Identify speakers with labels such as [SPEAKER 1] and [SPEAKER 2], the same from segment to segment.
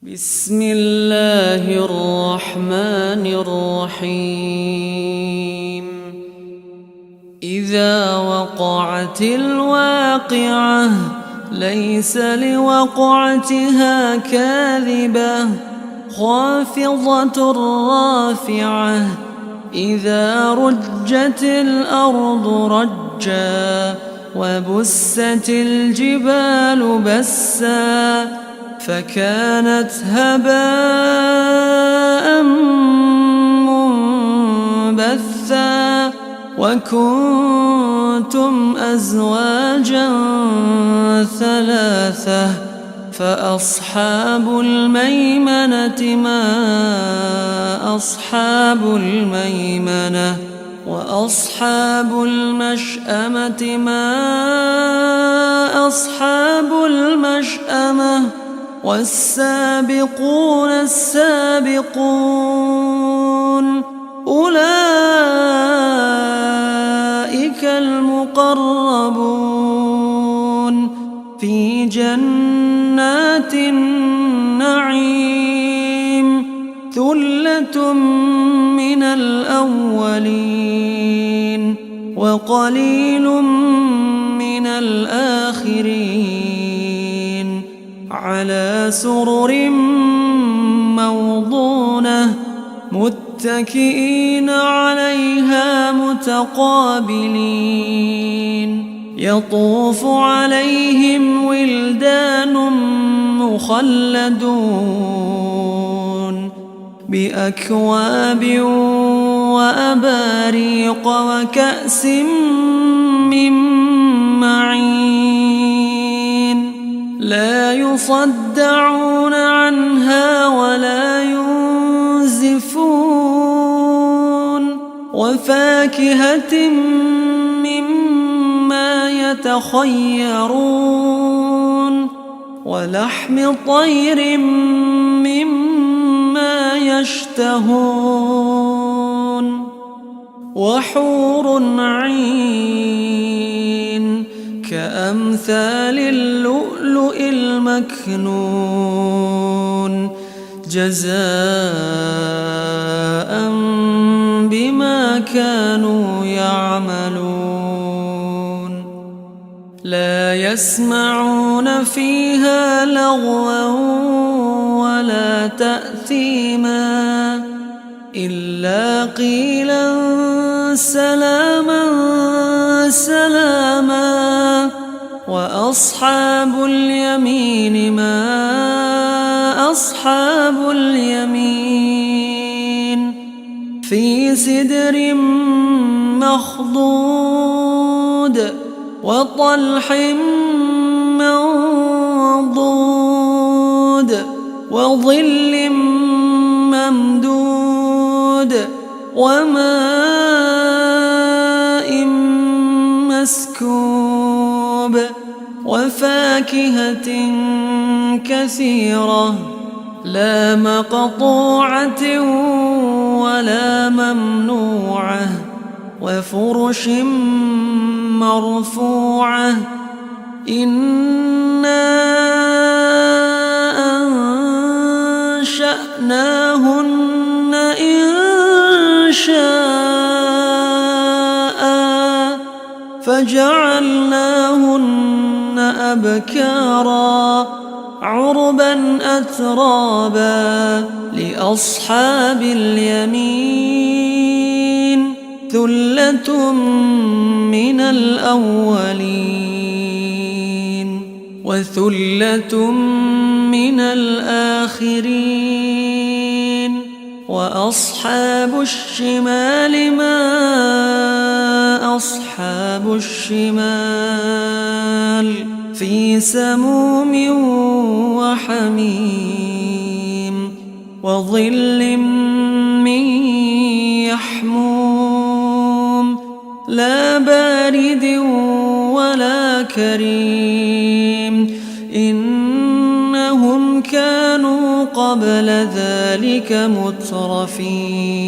[SPEAKER 1] بسم الله الرحمن الرحيم. إذا وقعت الواقعة ليس لوقعتها كاذبة خافضة رافعة. إذا رجت الأرض رجا وبست الجبال بسا فكانت هباء منبثا وكنتم أزواجا ثلاثة فأصحاب الميمنة ما أصحاب الميمنة وأصحاب المشأمة ما أصحاب المشأمة والسابقون السابقون أولئك المقربون في جنات النعيم ثلة من الأولين وقليل من الآخرين على سرر موضونة متكئين عليها متقابلين يطوف عليهم ولدان مخلدون بأكواب وأباريق وكأس من معين لا يصدعون عنها ولا ينزفون وفاكهة مما يتخيرون ولحم طير مما يشتهون وحور عين كأمثال اللؤلؤ المكنون جزاء بما كانوا يعملون لا يسمعون فيها لغوا ولا تأثيما إلا قيلا سلاما سلاما وأصحاب اليمين ما أصحاب اليمين في سدر مخضود وطلح منضود وظل ممدود وماء مسكوب وفاكهة كثيرة لا مقطوعة ولا ممنوعة وفرش مرفوعة إنا أنشأناهن إنشاء فجعلناهن أبكارا عربا أترابا لأصحاب اليمين ثلة من الأولين وثلة من الآخرين وأصحاب الشمال ما أصحاب الشمال في سموم وحميم وظل من يحموم لا بارد ولا كريم إنهم كانوا قبل ذلك مترفين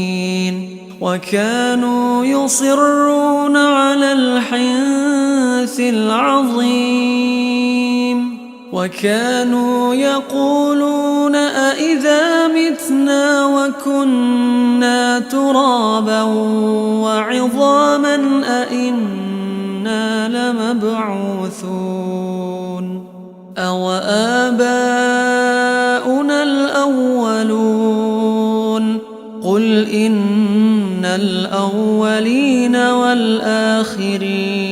[SPEAKER 1] وكانوا يصرون على الحنث العظيم وكانوا يقولون أإذا متنا وكنا ترابا وعظاما أإنا لمبعوثون أوآباؤنا الأولون قل إن الأولين والآخرين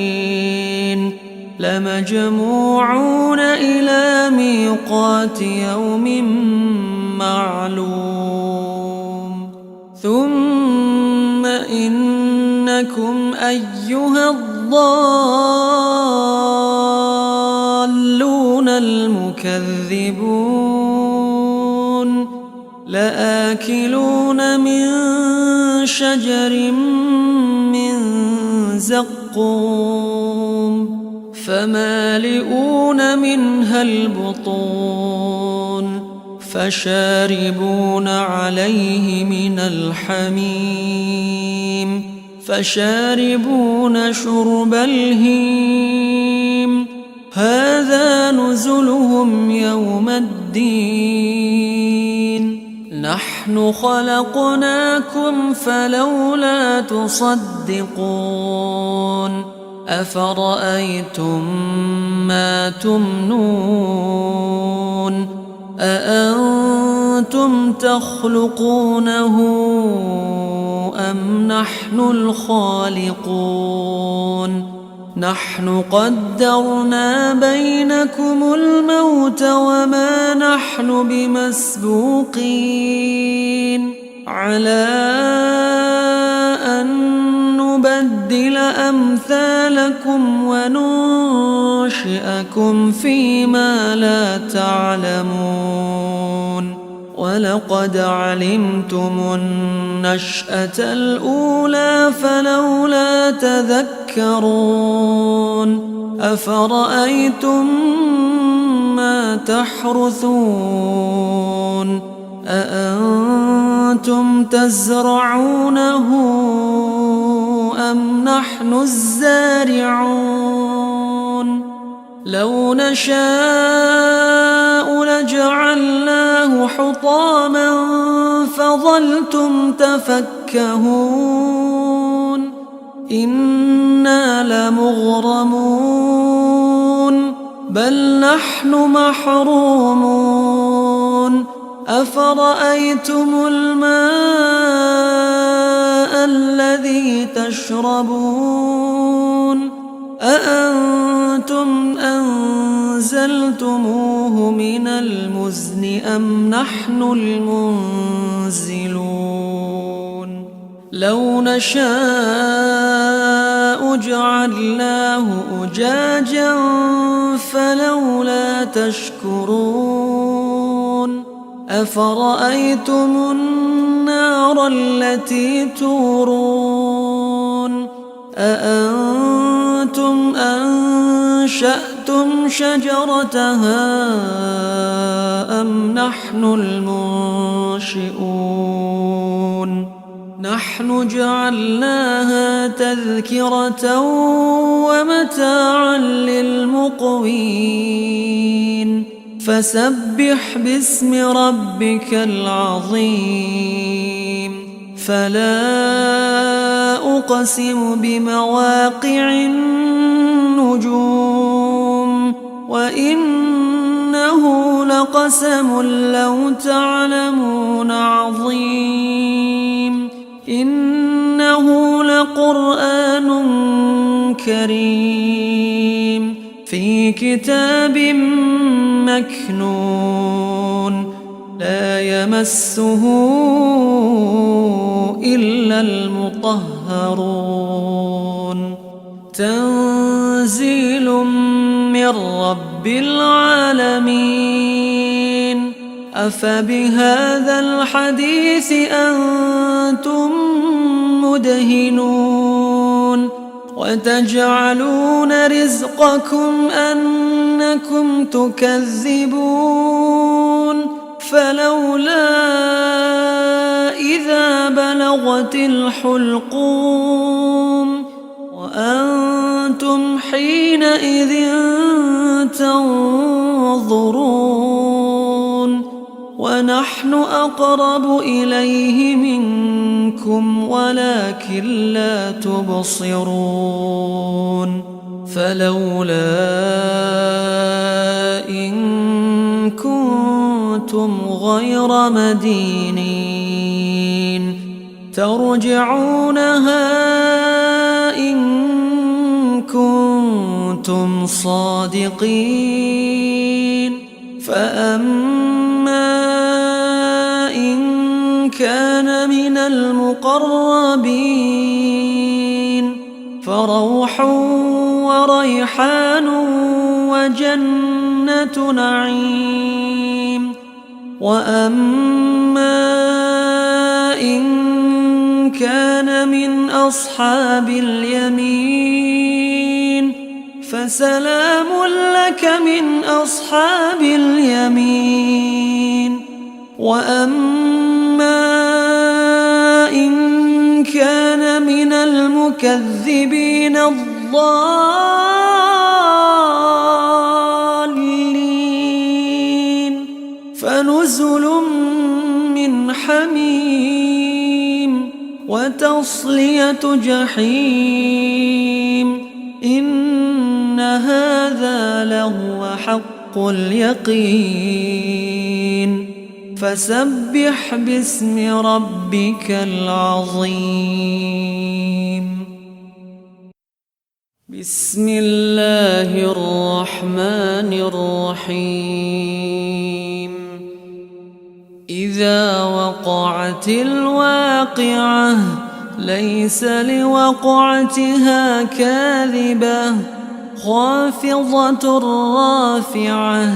[SPEAKER 1] لمجموعون إلى ميقات يوم معلوم ثم إنكم أيها الضالون المكذبون لآكلون من شجر من زقوم فمالئون منها البطون فشاربون عليه من الحميم فشاربون شرب الهيم هذا نزلهم يوم الدين نحن خلقناكم فلولا تصدقون أفرأيتم ما تمنون أأنتم تخلقونه أم نحن الخالقون نحن قدرنا بينكم الموت وما نحن بمسبوقين على أن نبدل أمثالكم وننشئكم فيما لا تعلمون ولقد علمتم النشأة الأولى فلولا تذكرون أفرأيتم ما تحرثون أأنتم تزرعونه أم نحن الزارعون لو نشاء لجعلناه حطاما فظلتم تفكهون إنا لمغرمون بل نحن محرومون أفرأيتم الماء الذي تشربون أأنتم أنزلتموه من المزن أم نحن المنزلون لو نشاء جعلناه أجاجا فلولا تشكرون أفرأيتم النار التي تورون أأنتم أنشأتم شجرتها أم نحن المنشئون نحن جعلناها تذكرة ومتاعا للمقوين فسبح باسم ربك العظيم فلا أقسم بمواقع النجوم وإنه لقسم لو تعلمون عظيم إنه لقرآن كريم في كتاب مكنون لا يمسه إلا المطهرون تنزيل من رب العالمين أفبهذا الحديث أنتم مدهنون وتجعلون رزقكم أنكم تكذبون فلولا إذا بلغت الحلقوم وأنتم حينئذ تنظرون تنظرون ونحن أقرب إليه منكم ولكن لا تبصرون فلولا إن كنتم غير مدينين ترجعونها إن كنتم صادقين فأما إن كان من المقربين فروح وريحان وجنة نعيم وأما إن كان من أصحاب اليمين فسلام لك من أصحاب اليمين وأما إن كان من المكذبين الضالين فنزل من حميم وتصلية جحيم إن هذا لهو حق اليقين فسبح باسم ربك العظيم بسم الله الرحمن الرحيم إذا وقعت الواقعة ليس لوقعتها كاذبة خافضة رافعة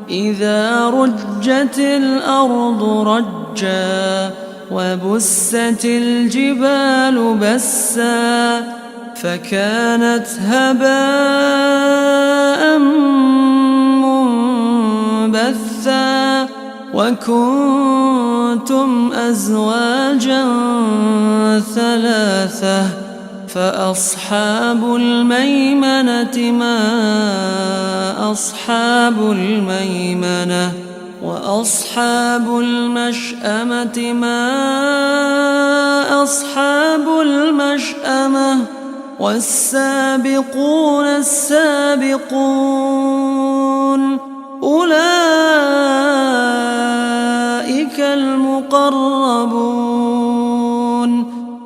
[SPEAKER 1] إذا رجت الأرض رجا وبست الجبال بسا فكانت هباء منبثا وكنتم أزواجا ثلاثة فأصحاب الميمنة ما أصحاب الميمنة وأصحاب المشأمة ما أصحاب المشأمة والسابقون السابقون أولئك المقربون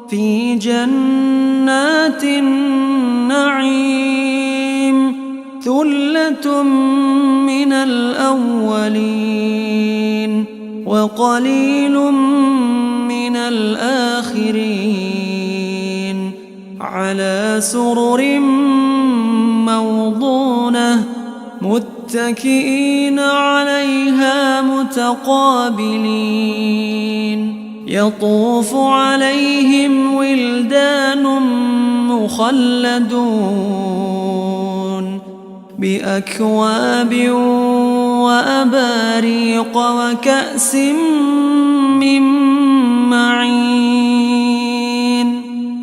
[SPEAKER 1] في جنات النعيم ثلة من الأولين وقليل من الآخرين على سرر موضونة متكئين عليها متقابلين يطوف عليهم ولدان مخلدون بأكواب وأباريق وكأس من معين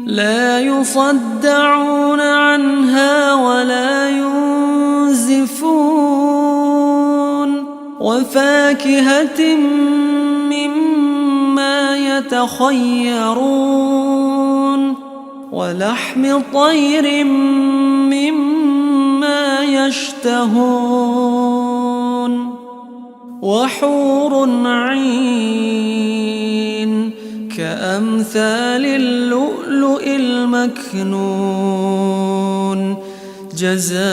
[SPEAKER 1] لا يصدعون عنها ولا ينزفون وفاكهة مما يتخيرون ولحم طير مما يشتهون وحور عين كأمثال اللؤلؤ المكنون جزاء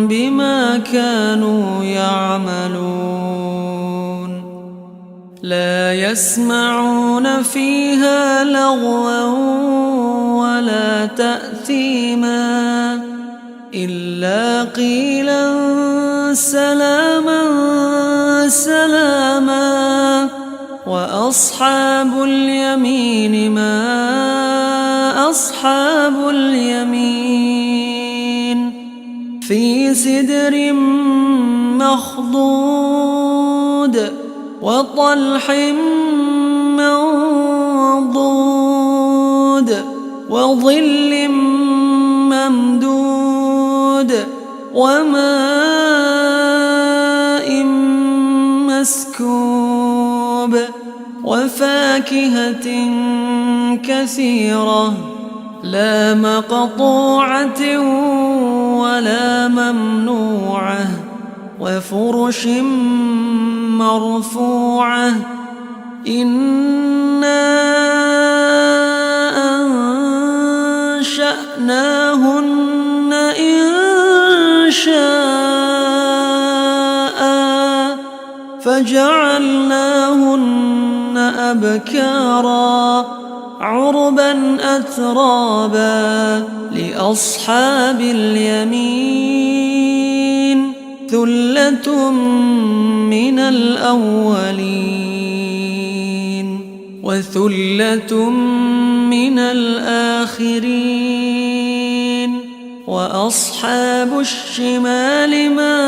[SPEAKER 1] بما كانوا يعملون لا يسمعون فيها لغوا ولا تأثيما إلا قيلا سلاما سلاما وأصحاب اليمين ما أصحاب اليمين في سدر مخضود وطلح منضود وظل ممدود وماء مسكوب وفاكهة كثيرة لا مقطوعة ولا ممنوعة وفرش مرفوعة إنا أنشأناهن إنشاء فجعلناهن أبكارا عربا أترابا لأصحاب اليمين ثلة من الأولين وثلة من الآخرين وأصحاب الشمال ما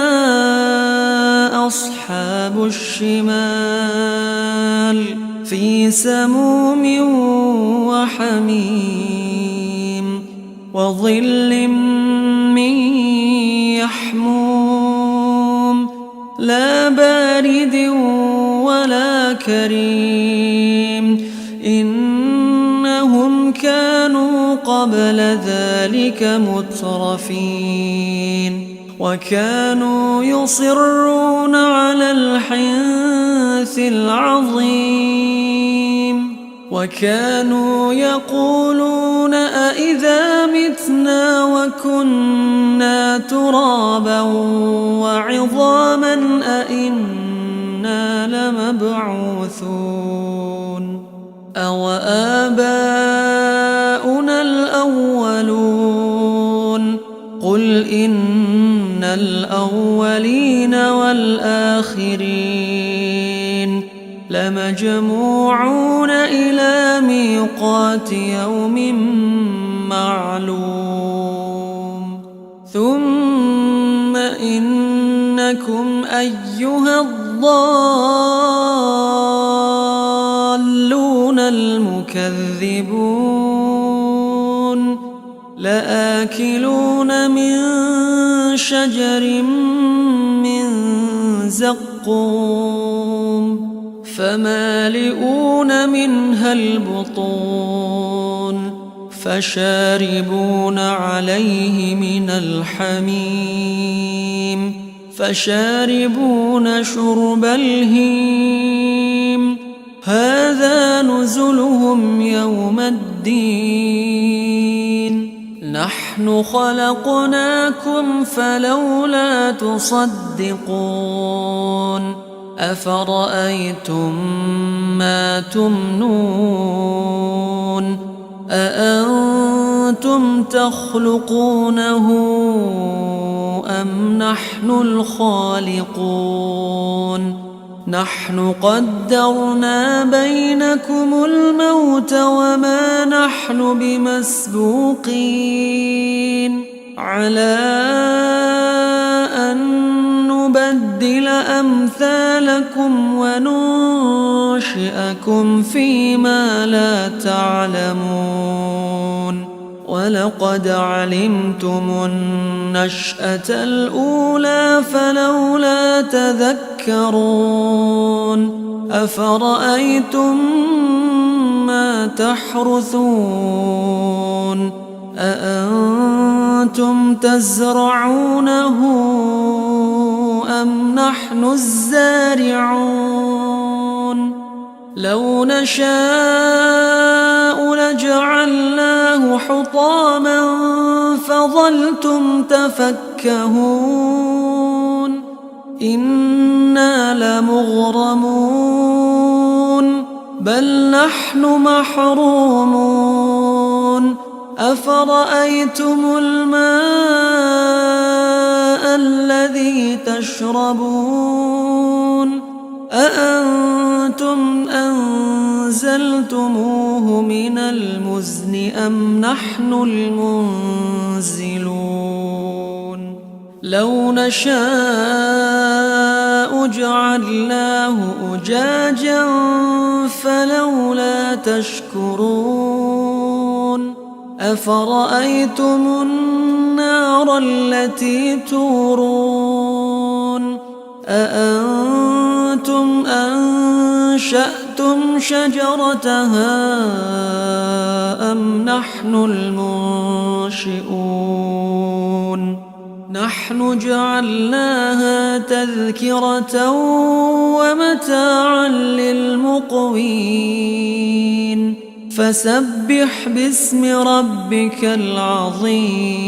[SPEAKER 1] أصحاب الشمال في سموم وحميم وظل من يحموم لا بارد ولا كريم إنهم كانوا قبل ذلك مترفين وكانوا يصرون على الحنث العظيم وكانوا يقولون أإذا متنا وكنا ترابا وعظاما أإنا لمبعوثون أو آباؤنا الأولون قل إن الأولين والآخرين لمجموعون إلى ميقات يوم معلوم ثم إنكم أيها الضالون المكذبون لآكلون من شجر من زقوم فمالئون منها البطون فشاربون عليه من الحميم فشاربون شرب الهيم هذا نزلهم يوم الدين نحن خلقناكم فلولا تصدقون أفرأيتم ما تمنون أأنتم تخلقونه أم نحن الخالقون نحن قدرنا بينكم الموت وما نحن بمسبوقين على أن نبدل أمثالكم وننشئكم فيما لا تعلمون ولقد علمتم النشأة الأولى فلولا تذكرون أفرأيتم ما تحرثون أأنتم تزرعونه أم نحن الزارعون لو نشاء لجعلناه حطاما فظلتم تفكهون إنا لمغرمون بل نحن محرومون أفرأيتم الماء الذي تشربون أأنتم أنزلتموه من المزن أم نحن المنزلون لو نشاء جعلناه أجاجا فلولا تشكرون أفرأيتم النار التي تورون أأنتم أنشأتم شجرتها أم نحن المنشئون نحن جعلناها تذكرة ومتاعا للمقوين فسبح باسم ربك العظيم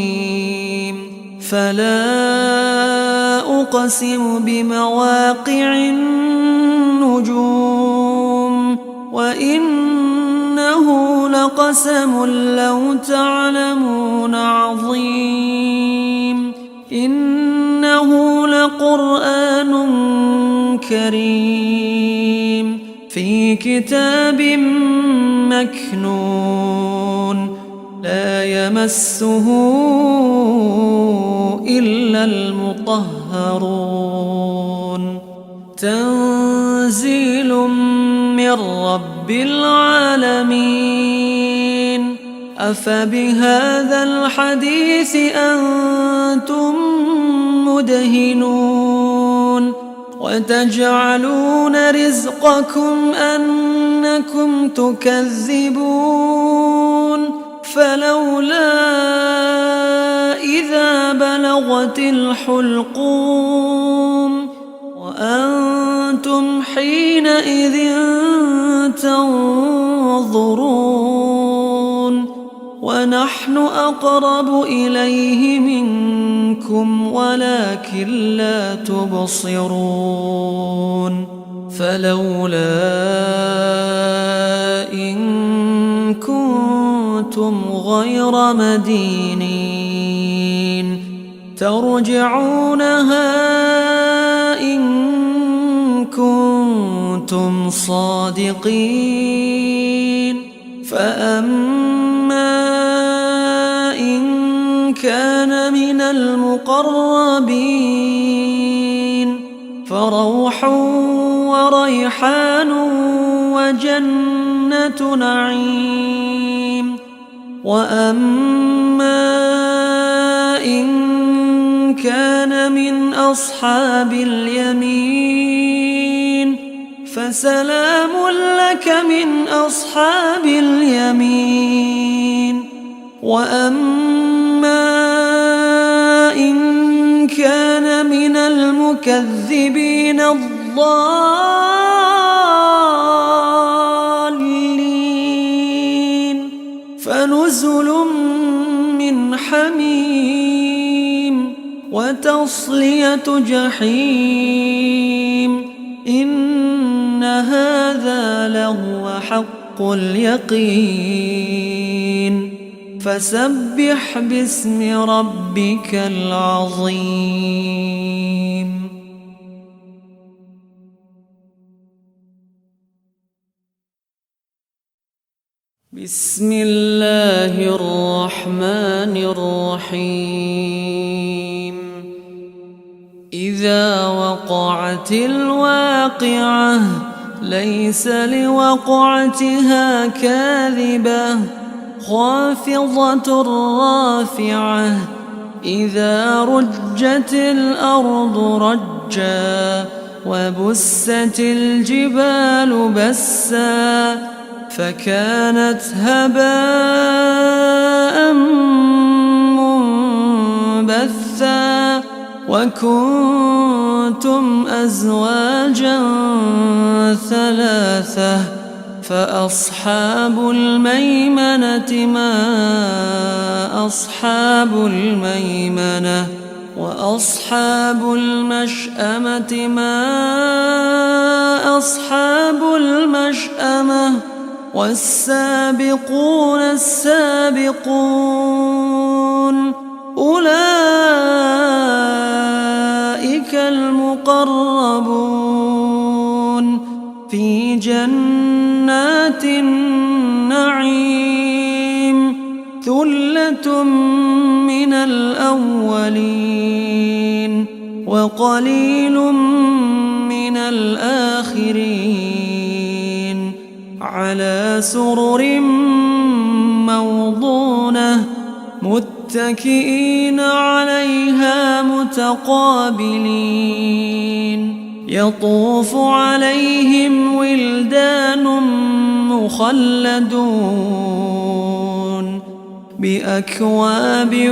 [SPEAKER 1] فلا أقسم بمواقع النجوم وإنه لقسم لو تعلمون عظيم إنه لقرآن كريم في كتاب مكنون لا يمسه إلا المطهرون تنزيل من رب العالمين أفبهذا الحديث أنتم مدهنون وتجعلون رزقكم أنكم تكذبون فلولا إذا بلغت الحلقوم وأنتم حينئذ تنظرون ونحن أقرب إليه منكم ولكن لا تبصرون فلولا إن كنتم غير مدينين ترجعونها إن كنتم صادقين فأما إن كان من المقربين فروح وريحان وجنة نعيم وأما إن كان من أصحاب اليمين فسلام لك من أصحاب اليمين وأما إن كان من المكذبين الضالين فنزل من حميم وتصلية جحيم إن هذا لهو حق اليقين فسبح باسم ربك العظيم بسم الله الرحمن الرحيم إذا وقعت الواقعة ليس لوقعتها كاذبة خافضة رافعة إذا رجت الأرض رجا وبست الجبال بسا فكانت هباء منبثا وكنتم أزواجا ثلاثة فأصحاب الميمنة ما أصحاب الميمنة وأصحاب المشأمة ما أصحاب المشأمة والسابقون السابقون أولئك المقربون في جنات النعيم ثلة من الأولين وقليل من الآخرين على سرر موضونة متكئين عليها متقابلين يطوف عليهم ولدان مخلدون بأكواب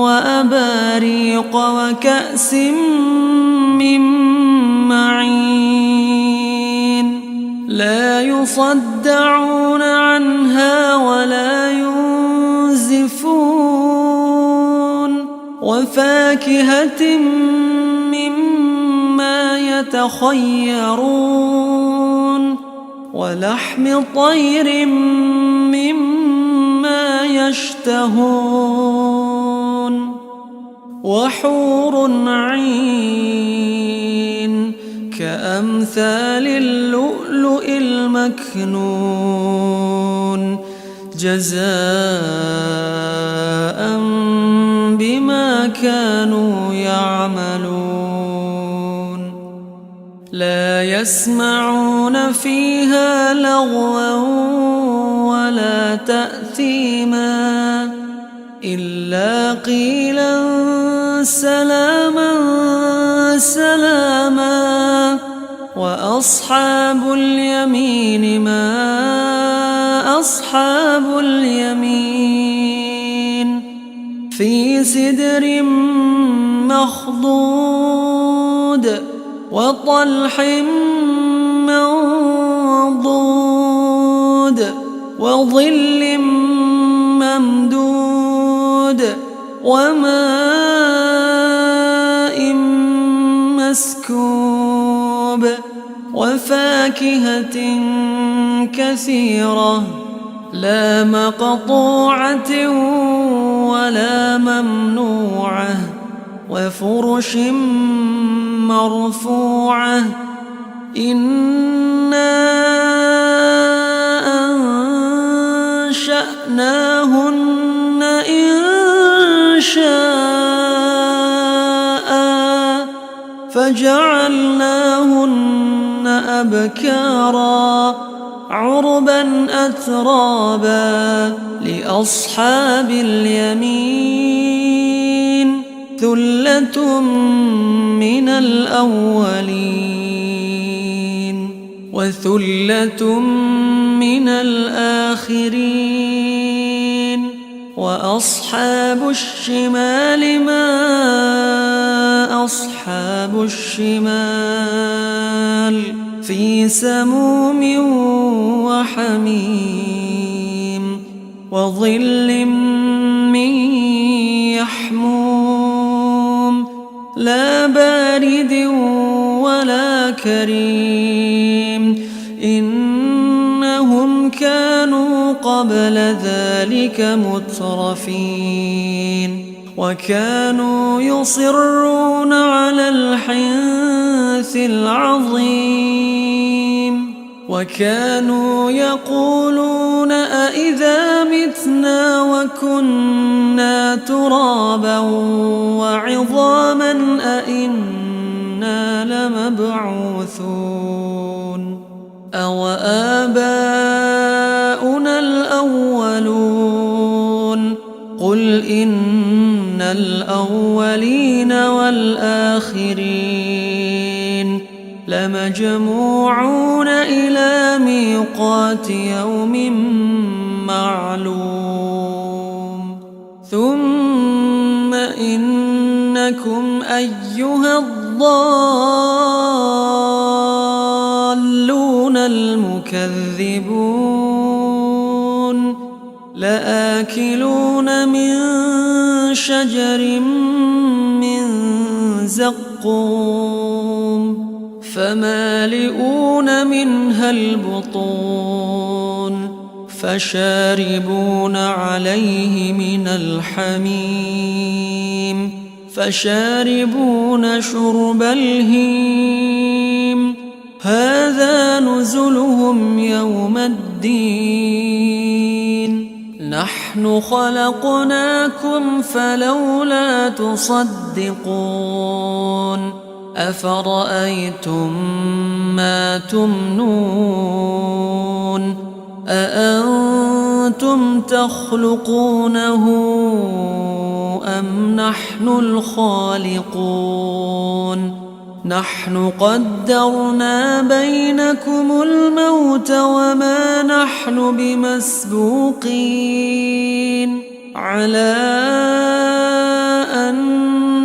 [SPEAKER 1] وأباريق وكأس من معين لا يصدعون عنها ولا ينزفون وفاكهة مما يتخيرون ولحم طير مما يشتهون وحور عين كأمثال اللؤلؤ المكنون جزاء بما كانوا يعملون لا يسمعون فيها لغوا ولا تأثيما إلا قيلا سلاما سلاما وأصحاب اليمين ما أصحاب اليمين في سدر مخضود وطلح منضود وظل ممدود وماء مسكوب وفاكهة كثيرة لا مقطوعة ولا ممنوعة وفرش مرفوعة إنا أنشأناهن إنشاء فجعلناهن أبكارا عربا أترابا لأصحاب اليمين ثلة من الأولين وثلة من الآخرين وأصحاب الشمال ما أصحاب الشمال في سموم وحميم وظل من يحموم لا بارد ولا كريم إنهم كانوا قبل ذلك مترفين وكانوا يصرون على الحنث العظيم وكانوا يقولون أإذا متنا وكنا ترابا وعظاما أإنا لمبعوثون أو آباؤنا الأولون قل إن الأولين والآخرين لمجموعون إلى ميقات يوم معلوم ثم إنكم أيها الضالون المكذبون لآكلون من شجر من زقوم فمالئون منها البطون فشاربون عليه من الحميم فشاربون شرب الهيم هذا نزلهم يوم الدين نحن خلقناكم فلولا تصدقون أفرأيتم ما تمنون أأنتم أأنتم تخلقونه أم نحن الخالقون نحن قدرنا بينكم الموت وما نحن بمسبوقين على أن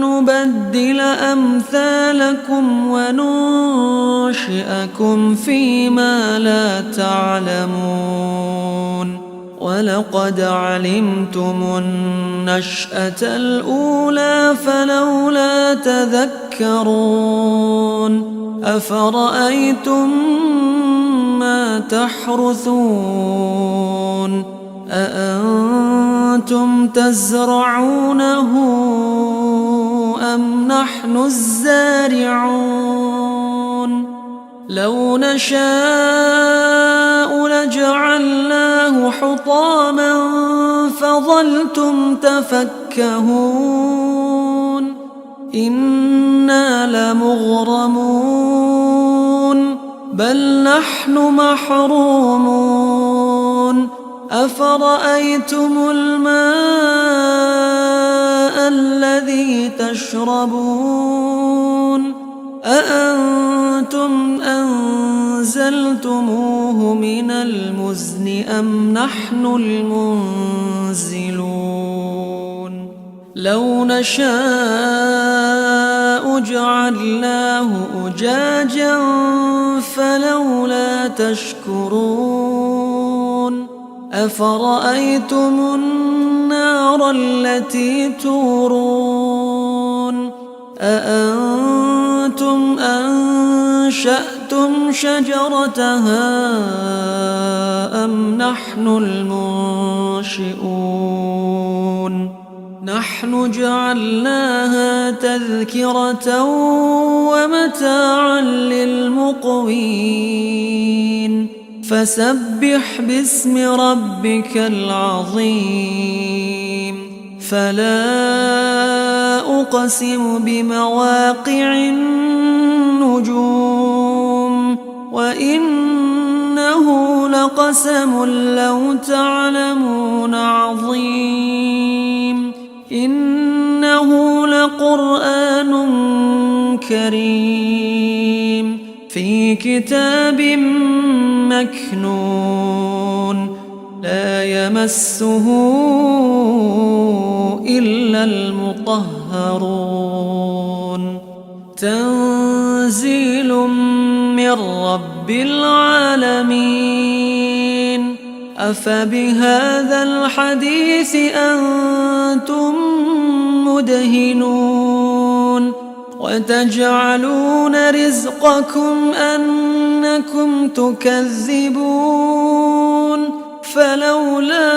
[SPEAKER 1] نبدل أمثالكم وننشئكم فيما لا تعلمون ولقد علمتم النشأة الأولى فلولا تذكرون أفرأيتم ما تحرثون أأنتم تزرعونه أم نحن الزارعون لو نشاء لجعلناه حطاما فظلتم تفكهون إنا لمغرمون بل نحن محرومون أفرأيتم الماء الذي تشربون أأنتم أنزلتموه من المزن أم نحن المنزلون لو نشاء جعلناه أجاجا فلولا تشكرون أفرأيتم النار التي تورون أأنتم أنشأتم شجرتها أم نحن المنشئون نحن جعلناها تذكرة ومتاعا للمقوين فسبح باسم ربك العظيم فلا أقسم بمواقع النجوم وإنه لقسم لو تعلمون عظيم إنه لقرآن كريم في كتاب مكنون لا يمسه إلا المطهرون تنزيل من رب العالمين أفبهذا الحديث أنتم مدهنون وتجعلون رزقكم أنكم تكذبون فلولا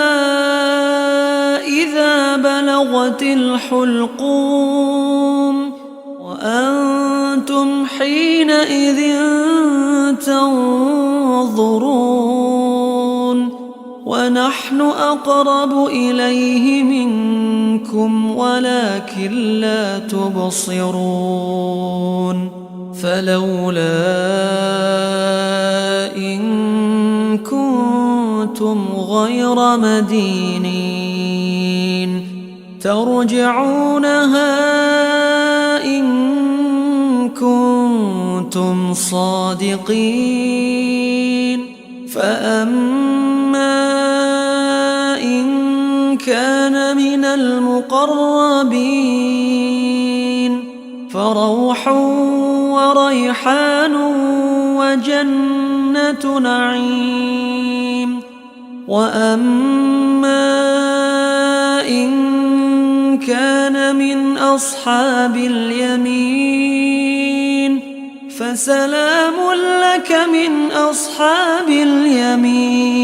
[SPEAKER 1] إذا بلغت الحلقوم وأنتم حينئذ تنظرون ونحن أقرب إليه منكم ولكن لا تبصرون فلولا إن كنتم غير مدينين ترجعونها إن كنتم صادقين فأما إن كان من المقربين فروح وريحان وجنة نعيم وأما إن كان من أصحاب اليمين فسلام لك من أصحاب اليمين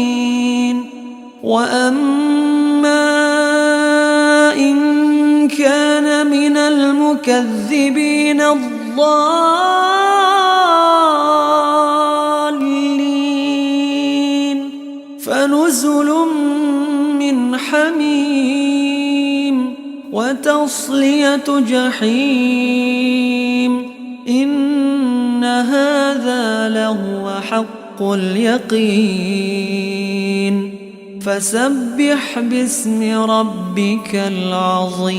[SPEAKER 1] وأما إن كان من المكذبين الضالين فنزل من حميم وتصلية جحيم إن هذا لهو حق اليقين فسبح باسم ربك العظيم